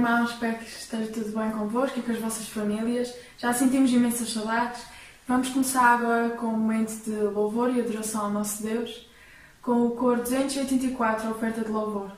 irmãos, espero que esteja tudo bem convosco e com as vossas famílias. Já sentimos imensas saudades. Vamos começar agora com um momento de louvor e adoração ao nosso Deus, com o coro 284, a oferta de louvor.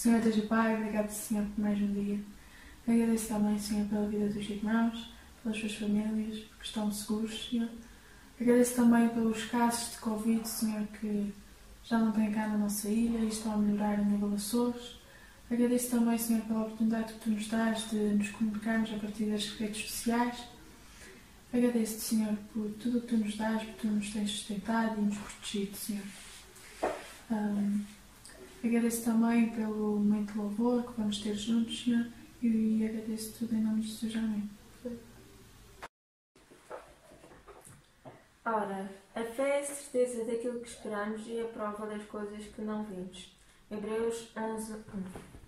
Senhor, Deus Pai, obrigado, Senhor, por mais um dia. Agradeço também, Senhor, pela vida dos irmãos, pelas suas famílias, porque estão seguros, Senhor. Agradeço também pelos casos de Covid, Senhor, que já não têm cá na nossa ilha e estão a melhorar a nível Açores. Agradeço também, Senhor, pela oportunidade que Tu nos dás de nos comunicarmos a partir das redes sociais. Agradeço-te, Senhor, por tudo o que Tu nos dás, por Tu nos tens sustentado e nos protegido, Senhor. Agradeço também pelo momento de louvor que vamos ter juntos, Senhor, e agradeço tudo em nome de Jesus. Amém. Ora, a fé é a certeza daquilo que esperamos e a prova das coisas que não vemos. Hebreus 11, 1.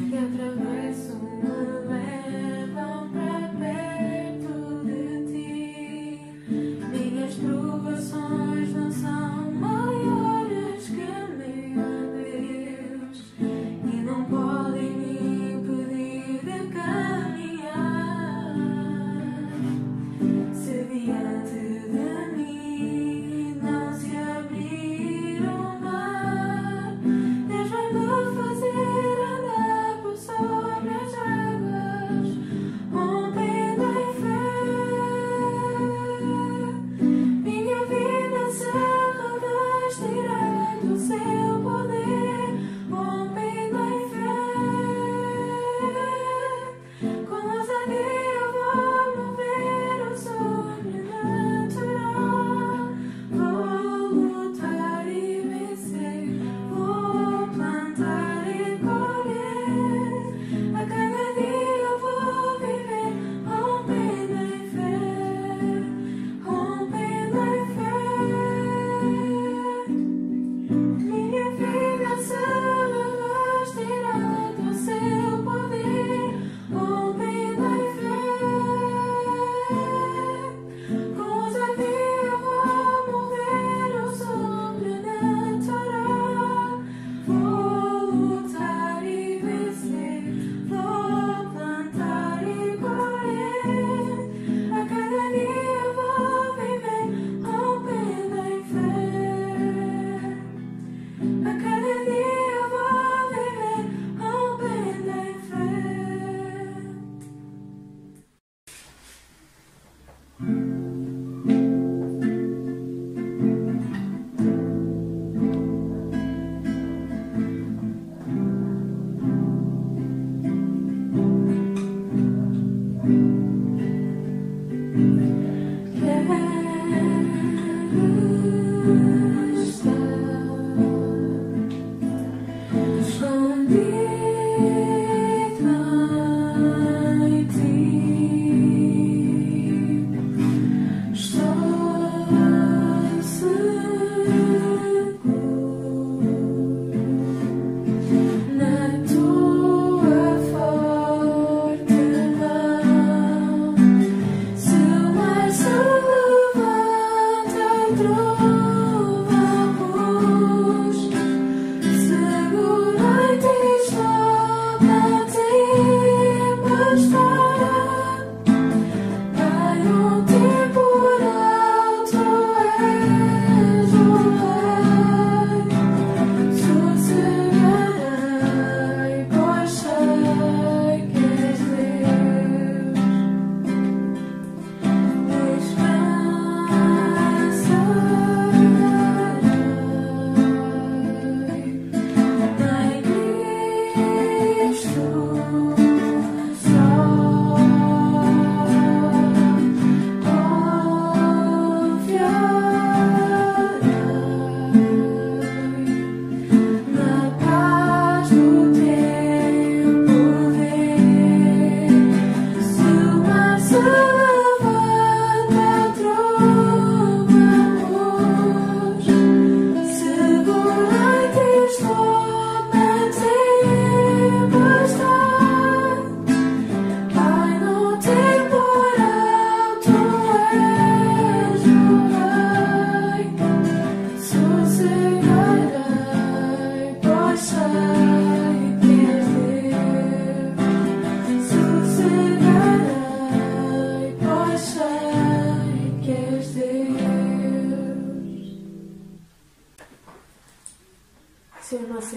Que atravesso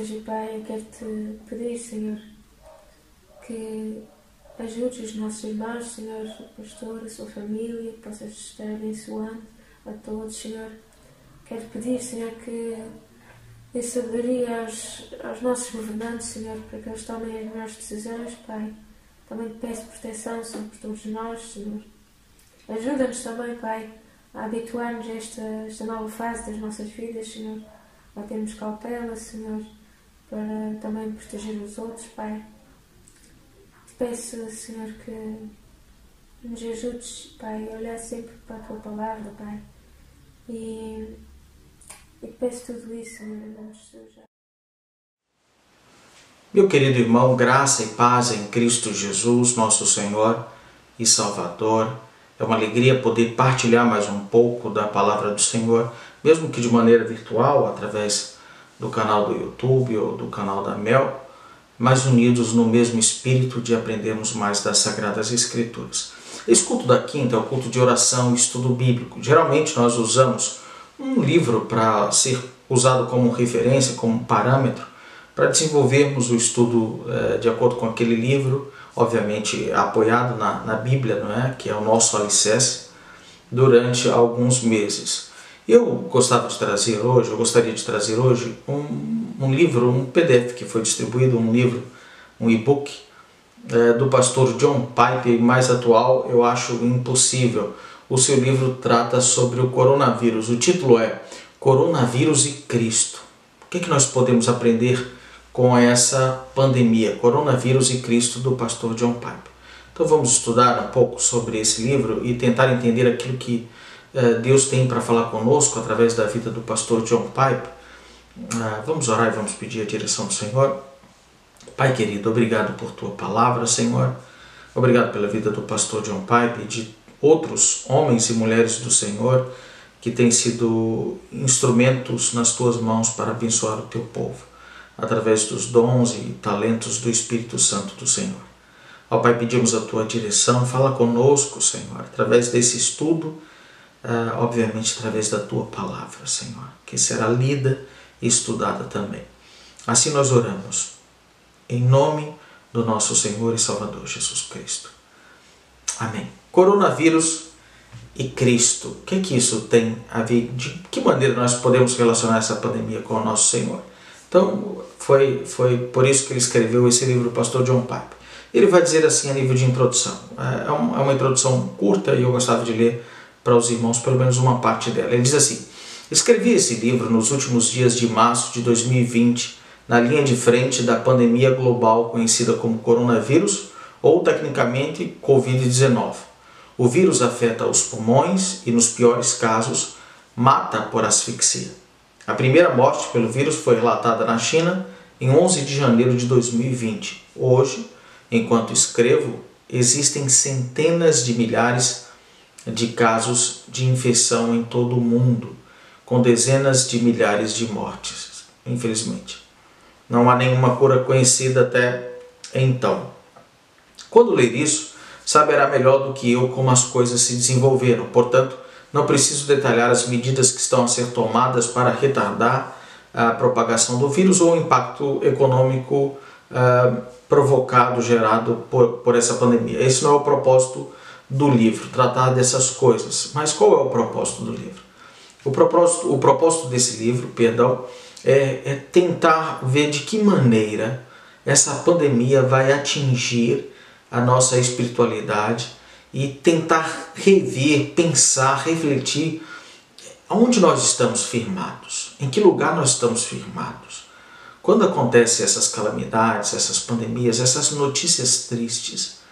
seja, Pai, eu quero te pedir, Senhor, que ajudes os nossos irmãos, Senhor, o pastor, a sua família, que possas estar abençoando a todos, Senhor. Quero pedir, Senhor, que dê sabedoria aos nossos governantes, Senhor, para que eles tomem as melhores decisões, Pai. Também te peço proteção sobre todos nós, Senhor. Ajuda-nos também, Pai, a habituar-nos a esta nova fase das nossas vidas, Senhor. A termos cautela, Senhor, para também proteger os outros, Pai. Te peço, Senhor, que nos ajudes, Pai, a olhar sempre para a Tua Palavra, Pai. E te peço tudo isso, Senhor, em nome de Jesus. Meu querido irmão, graça e paz em Cristo Jesus, nosso Senhor e Salvador. É uma alegria poder partilhar mais um pouco da palavra do Senhor, mesmo que de maneira virtual, através do canal do YouTube ou do canal da Mel, mas unidos no mesmo espírito de aprendermos mais das Sagradas Escrituras. Esse culto da quinta é o culto de oração e estudo bíblico. Geralmente nós usamos um livro para ser usado como referência, como parâmetro, para desenvolvermos o estudo de acordo com aquele livro, obviamente apoiado na Bíblia, não é? Que é o nosso alicerce, durante alguns meses. Eu gostaria de trazer hoje um livro, um PDF que foi distribuído, um livro, um e-book, do pastor John Piper, mais atual, eu acho impossível. O seu livro trata sobre o coronavírus. O título é Coronavírus e Cristo. O que nós podemos aprender com essa pandemia, Coronavírus e Cristo, do pastor John Piper? Então vamos estudar um pouco sobre esse livro e tentar entender aquilo que Deus tem para falar conosco através da vida do pastor John Piper. Vamos orar e vamos pedir a direção do Senhor. Pai querido, obrigado por Tua palavra, Senhor. Obrigado pela vida do pastor John Piper e de outros homens e mulheres do Senhor que têm sido instrumentos nas Tuas mãos para abençoar o Teu povo, através dos dons e talentos do Espírito Santo do Senhor. Ó Pai, pedimos a Tua direção, fala conosco, Senhor, através desse estudo, obviamente através da Tua palavra, Senhor, que será lida e estudada também. Assim nós oramos, em nome do nosso Senhor e Salvador Jesus Cristo. Amém. Coronavírus e Cristo. O que isso tem a ver? De que maneira nós podemos relacionar essa pandemia com o nosso Senhor? Então, foi por isso que ele escreveu esse livro, o pastor John Piper. Ele vai dizer assim a nível de introdução. É uma introdução curta e eu gostava de ler para os irmãos pelo menos uma parte dela. Ele diz assim: escrevi esse livro nos últimos dias de março de 2020, na linha de frente da pandemia global conhecida como coronavírus ou tecnicamente Covid-19. O vírus afeta os pulmões e, nos piores casos, mata por asfixia. A primeira morte pelo vírus foi relatada na China em 11 de janeiro de 2020. Hoje, enquanto escrevo, existem centenas de milhares de casos de infecção em todo o mundo, com dezenas de milhares de mortes, infelizmente. Não há nenhuma cura conhecida até então. Quando ler isso, saberá melhor do que eu como as coisas se desenvolveram. Portanto, não preciso detalhar as medidas que estão a ser tomadas para retardar a propagação do vírus ou o impacto econômico gerado por essa pandemia. Esse não é o propósito do livro, tratar dessas coisas. Mas qual é o propósito do livro? O propósito desse livro, é tentar ver de que maneira essa pandemia vai atingir a nossa espiritualidade e tentar rever, pensar, refletir onde nós estamos firmados, em que lugar nós estamos firmados. Quando acontecem essas calamidades, essas pandemias, essas notícias tristes,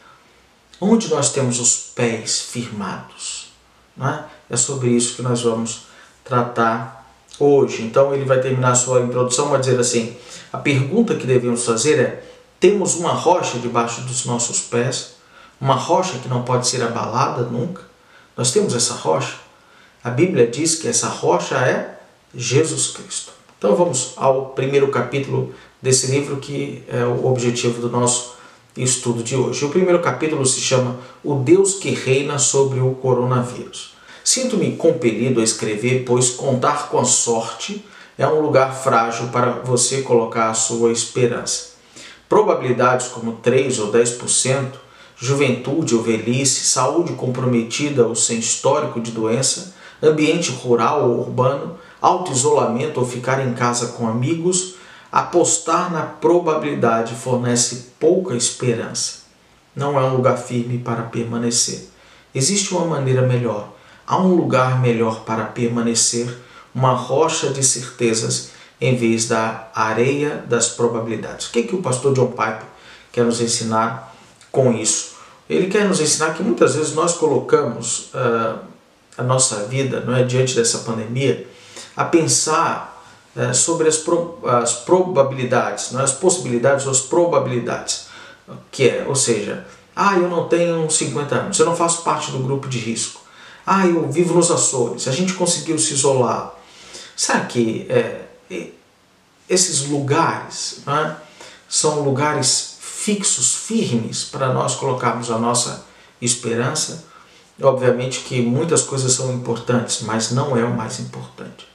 onde nós temos os pés firmados? Não é? É sobre isso que nós vamos tratar hoje. Então ele vai terminar a sua introdução a dizer assim: a pergunta que devemos fazer é: temos uma rocha debaixo dos nossos pés? Uma rocha que não pode ser abalada nunca? Nós temos essa rocha? A Bíblia diz que essa rocha é Jesus Cristo. Então vamos ao primeiro capítulo desse livro, que é o objetivo do nosso estudo de hoje. O primeiro capítulo se chama O Deus que Reina sobre o Coronavírus. Sinto-me compelido a escrever, pois contar com a sorte é um lugar frágil para você colocar a sua esperança. Probabilidades como 3 ou 10%, juventude ou velhice, saúde comprometida ou sem histórico de doença, ambiente rural ou urbano, auto-isolamento ou ficar em casa com amigos, apostar na probabilidade fornece pouca esperança. Não é um lugar firme para permanecer. Existe uma maneira melhor. Há um lugar melhor para permanecer, uma rocha de certezas em vez da areia das probabilidades. O que o pastor John Piper quer nos ensinar com isso? Ele quer nos ensinar que muitas vezes nós colocamos a nossa vida, não é, diante dessa pandemia, a pensar sobre as probabilidades, não é, as possibilidades ou as probabilidades. Ou seja, eu não tenho 50 anos, eu não faço parte do grupo de risco. Eu vivo nos Açores, a gente conseguiu se isolar. Será que esses lugares, né, são lugares fixos, firmes, para nós colocarmos a nossa esperança? Obviamente que muitas coisas são importantes, mas não é o mais importante.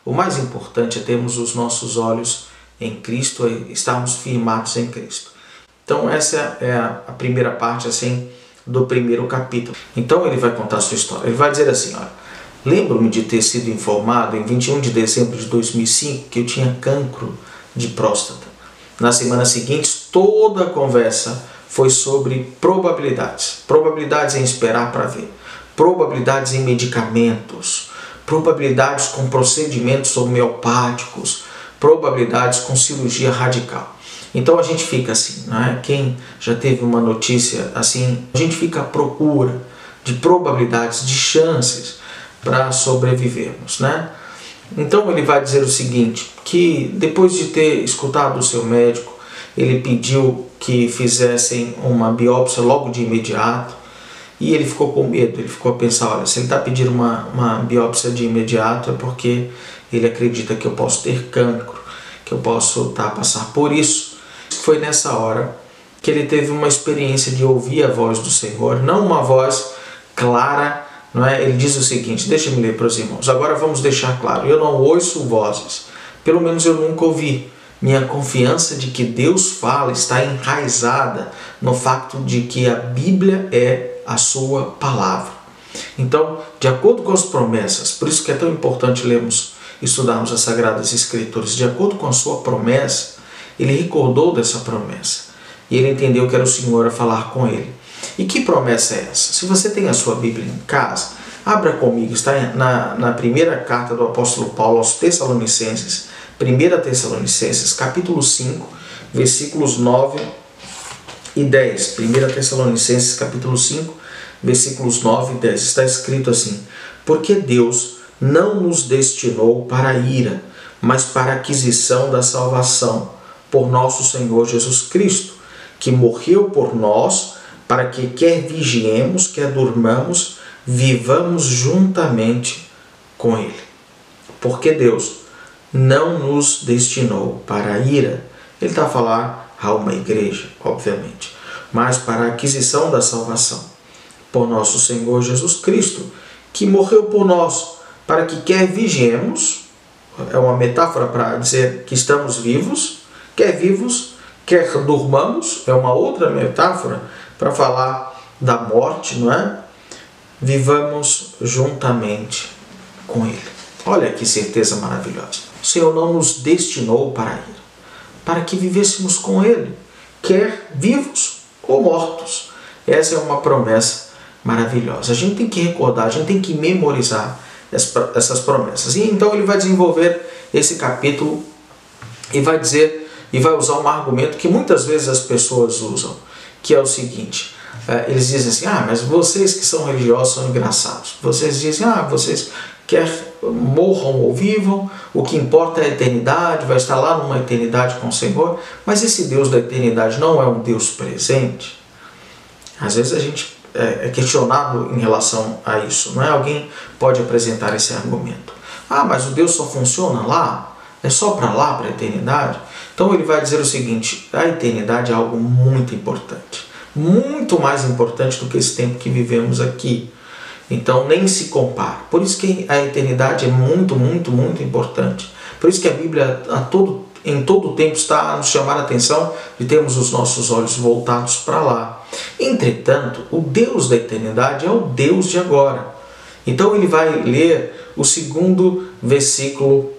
O mais importante é termos os nossos olhos em Cristo e estarmos firmados em Cristo. Então essa é a primeira parte assim do primeiro capítulo. Então ele vai contar a sua história. Ele vai dizer assim, olha, lembro-me de ter sido informado em 21 de dezembro de 2005 que eu tinha cancro de próstata. Nas semanas seguintes, toda a conversa foi sobre probabilidades. Probabilidades em esperar para ver. Probabilidades em medicamentos. Probabilidades com procedimentos homeopáticos. Probabilidades com cirurgia radical. Então a gente fica assim, não é? Quem já teve uma notícia assim, a gente fica à procura de probabilidades, de chances para sobrevivermos, né? Então ele vai dizer o seguinte, que depois de ter escutado o seu médico, ele pediu que fizessem uma biópsia logo de imediato e ele ficou com medo, ele ficou a pensar, olha, se ele está pedindo uma biópsia de imediato é porque ele acredita que eu posso ter cancro, que eu posso passar por isso. Foi nessa hora que ele teve uma experiência de ouvir a voz do Senhor, não uma voz clara, não é? Ele diz o seguinte, deixa-me ler para os irmãos, agora vamos deixar claro, eu não ouço vozes, pelo menos eu nunca ouvi. Minha confiança de que Deus fala está enraizada no fato de que a Bíblia é a sua palavra. Então, de acordo com as promessas, por isso que é tão importante lermos, estudarmos as Sagradas Escrituras, de acordo com a sua promessa, ele recordou dessa promessa e ele entendeu que era o Senhor a falar com ele. E que promessa é essa? Se você tem a sua Bíblia em casa, abra comigo, está na primeira carta do apóstolo Paulo aos Tessalonicenses, 1 Tessalonicenses, capítulo 5, versículos 9 e 10. 1 Tessalonicenses, capítulo 5, versículos 9 e 10. Está escrito assim, porque Deus não nos destinou para a ira, mas para a aquisição da salvação, por nosso Senhor Jesus Cristo, que morreu por nós, para que quer vigiemos, quer durmamos, vivamos juntamente com Ele. Porque Deus não nos destinou para a ira. Ele está a falar a uma igreja, obviamente, mas para a aquisição da salvação, por nosso Senhor Jesus Cristo, que morreu por nós, para que quer vigiemos, é uma metáfora para dizer que estamos vivos, quer durmamos, é uma outra metáfora para falar da morte, não é? Vivamos juntamente com Ele. Olha que certeza maravilhosa. O Senhor não nos destinou para a ira, para que vivêssemos com Ele, quer vivos ou mortos. Essa é uma promessa maravilhosa. A gente tem que recordar, a gente tem que memorizar essas promessas. E então ele vai desenvolver esse capítulo e vai dizer, e vai usar um argumento que muitas vezes as pessoas usam, que é o seguinte, eles dizem assim, mas vocês que são religiosos são engraçados. Vocês dizem, vocês quer morram ou vivam, o que importa é a eternidade, vai estar lá numa eternidade com o Senhor, mas esse Deus da eternidade não é um Deus presente? Às vezes a gente é questionado em relação a isso, não é? Alguém pode apresentar esse argumento. Mas o Deus só funciona lá? É só para lá, para a eternidade? Então ele vai dizer o seguinte, a eternidade é algo muito importante, muito mais importante do que esse tempo que vivemos aqui. Então nem se compara. Por isso que a eternidade é muito, muito, muito importante. Por isso que a Bíblia em todo tempo está a nos chamar a atenção de termos os nossos olhos voltados para lá. Entretanto, o Deus da eternidade é o Deus de agora. Então ele vai ler o segundo versículo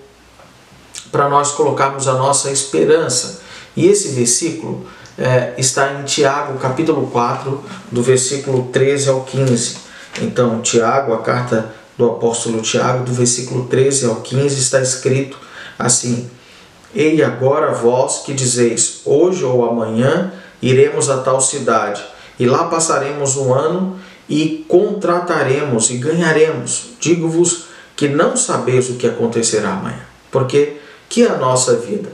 para nós colocarmos a nossa esperança. E esse versículo está em Tiago, capítulo 4, do versículo 13 ao 15. Então, Tiago, a carta do apóstolo Tiago, do versículo 13 ao 15, está escrito assim: E agora vós que dizeis, hoje ou amanhã iremos a tal cidade, e lá passaremos um ano, e contrataremos e ganharemos. Digo-vos que não sabeis o que acontecerá amanhã. Porque que a nossa vida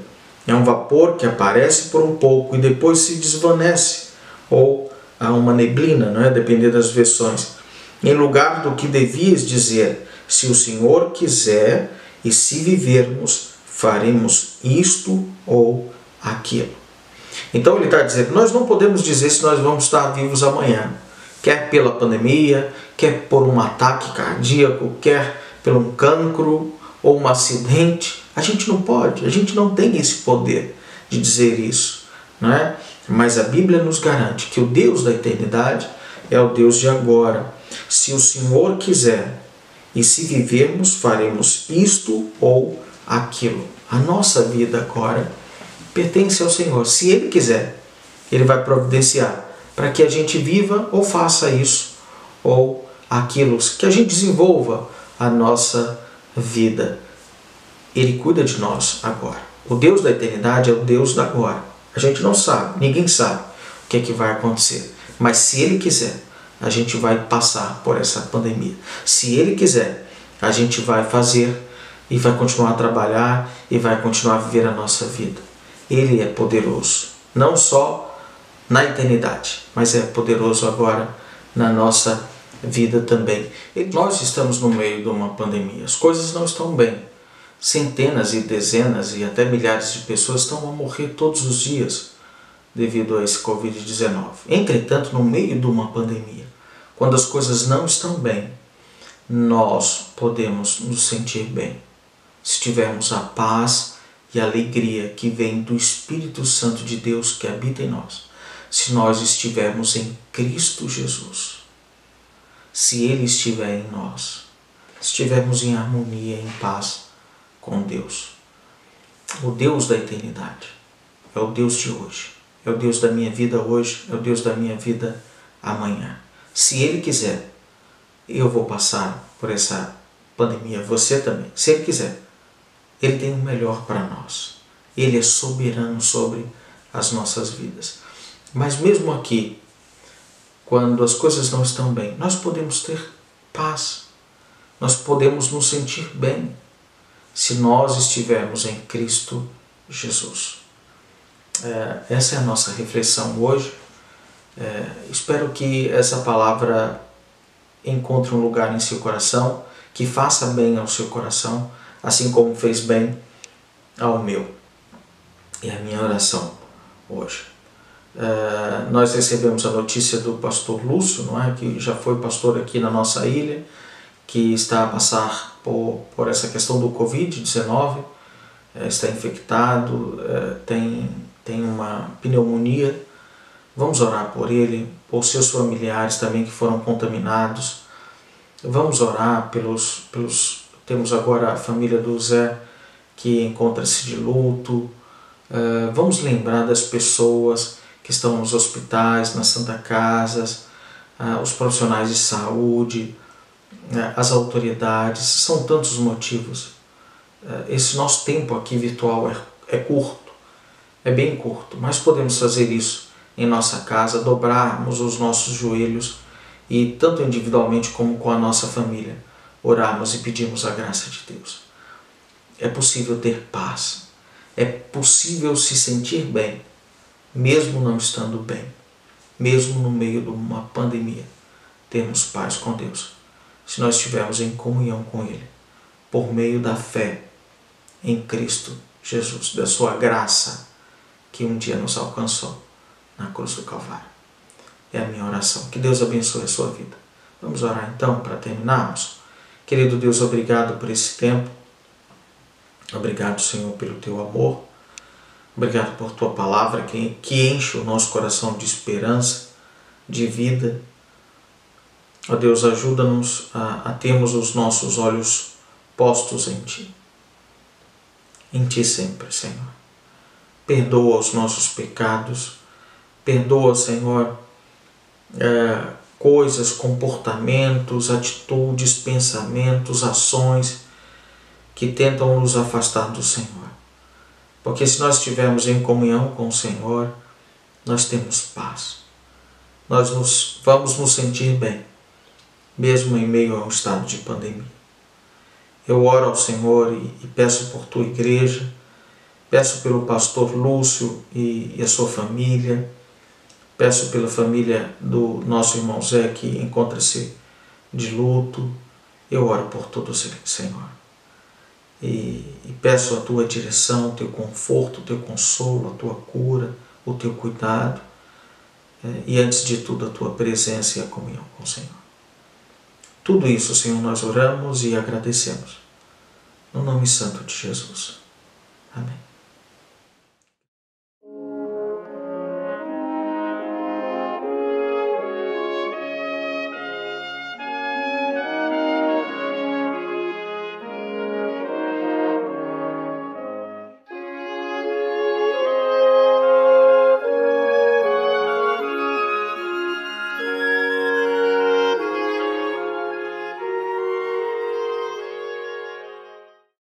é um vapor que aparece por um pouco e depois se desvanece, ou há uma neblina, não é? Dependendo das versões. Em lugar do que devias dizer, se o Senhor quiser e se vivermos, faremos isto ou aquilo. Então ele está dizendo, nós não podemos dizer se nós vamos estar vivos amanhã, quer pela pandemia, quer por um ataque cardíaco, quer pelo um cancro ou um acidente. A gente não pode, a gente não tem esse poder de dizer isso, não é? Mas a Bíblia nos garante que o Deus da eternidade é o Deus de agora. Se o Senhor quiser e se vivermos, faremos isto ou aquilo. A nossa vida agora pertence ao Senhor. Se Ele quiser, Ele vai providenciar para que a gente viva ou faça isso ou aquilo, que a gente desenvolva a nossa vida. Ele cuida de nós agora. O Deus da eternidade é o Deus da agora. A gente não sabe, ninguém sabe o que é que vai acontecer. Mas se Ele quiser, a gente vai passar por essa pandemia. Se Ele quiser, a gente vai fazer e vai continuar a trabalhar e vai continuar a viver a nossa vida. Ele é poderoso, não só na eternidade, mas é poderoso agora na nossa vida também. Nós estamos no meio de uma pandemia, as coisas não estão bem. Centenas e dezenas e até milhares de pessoas estão a morrer todos os dias devido a esse Covid-19. Entretanto, no meio de uma pandemia, quando as coisas não estão bem, nós podemos nos sentir bem. Se tivermos a paz e a alegria que vem do Espírito Santo de Deus que habita em nós, se nós estivermos em Cristo Jesus, se Ele estiver em nós, estivermos em harmonia, em paz com Deus. O Deus da eternidade é o Deus de hoje, é o Deus da minha vida hoje, é o Deus da minha vida amanhã. Se Ele quiser, eu vou passar por essa pandemia, você também. Se Ele quiser, Ele tem o melhor para nós. Ele é soberano sobre as nossas vidas. Mas mesmo aqui, quando as coisas não estão bem, nós podemos ter paz. Nós podemos nos sentir bem se nós estivermos em Cristo Jesus. Essa é a nossa reflexão hoje. Espero que essa palavra encontre um lugar em seu coração, que faça bem ao seu coração, assim como fez bem ao meu. É a minha oração hoje. Nós recebemos a notícia do pastor Lúcio, não é? Que já foi pastor aqui na nossa ilha, que está a passar por essa questão do Covid-19, está infectado, tem uma pneumonia. Vamos orar por ele, por seus familiares também que foram contaminados. Vamos orar temos agora a família do Zé que encontra-se de luto. Vamos lembrar das pessoas que estão nos hospitais, nas Santa Casas, os profissionais de saúde, as autoridades. São tantos motivos. Esse nosso tempo aqui virtual é curto, é bem curto, mas podemos fazer isso em nossa casa, dobrarmos os nossos joelhos e, tanto individualmente como com a nossa família, orarmos e pedirmos a graça de Deus. É possível ter paz, é possível se sentir bem, mesmo não estando bem, mesmo no meio de uma pandemia, termos paz com Deus, se nós estivermos em comunhão com Ele, por meio da fé em Cristo Jesus, da sua graça que um dia nos alcançou na cruz do Calvário. É a minha oração. Que Deus abençoe a sua vida. Vamos orar então para terminarmos. Querido Deus, obrigado por esse tempo. Obrigado, Senhor, pelo Teu amor. Obrigado por Tua palavra que enche o nosso coração de esperança, de vida. Ó Deus, ajuda-nos a termos os nossos olhos postos em Ti. Em Ti sempre, Senhor. Perdoa os nossos pecados. Perdoa, Senhor, coisas, comportamentos, atitudes, pensamentos, ações que tentam nos afastar do Senhor. Porque se nós estivermos em comunhão com o Senhor, nós temos paz. Nós vamos nos sentir bem, mesmo em meio a um estado de pandemia. Eu oro ao Senhor e peço por Tua igreja, peço pelo pastor Lúcio e a sua família, peço pela família do nosso irmão Zé que encontra-se de luto. Eu oro por todos eles, Senhor. E peço a Tua direção, o Teu conforto, o Teu consolo, a Tua cura, o Teu cuidado e, antes de tudo, a Tua presença e a comunhão com o Senhor. Tudo isso, Senhor, nós oramos e agradecemos. No nome santo de Jesus. Amém.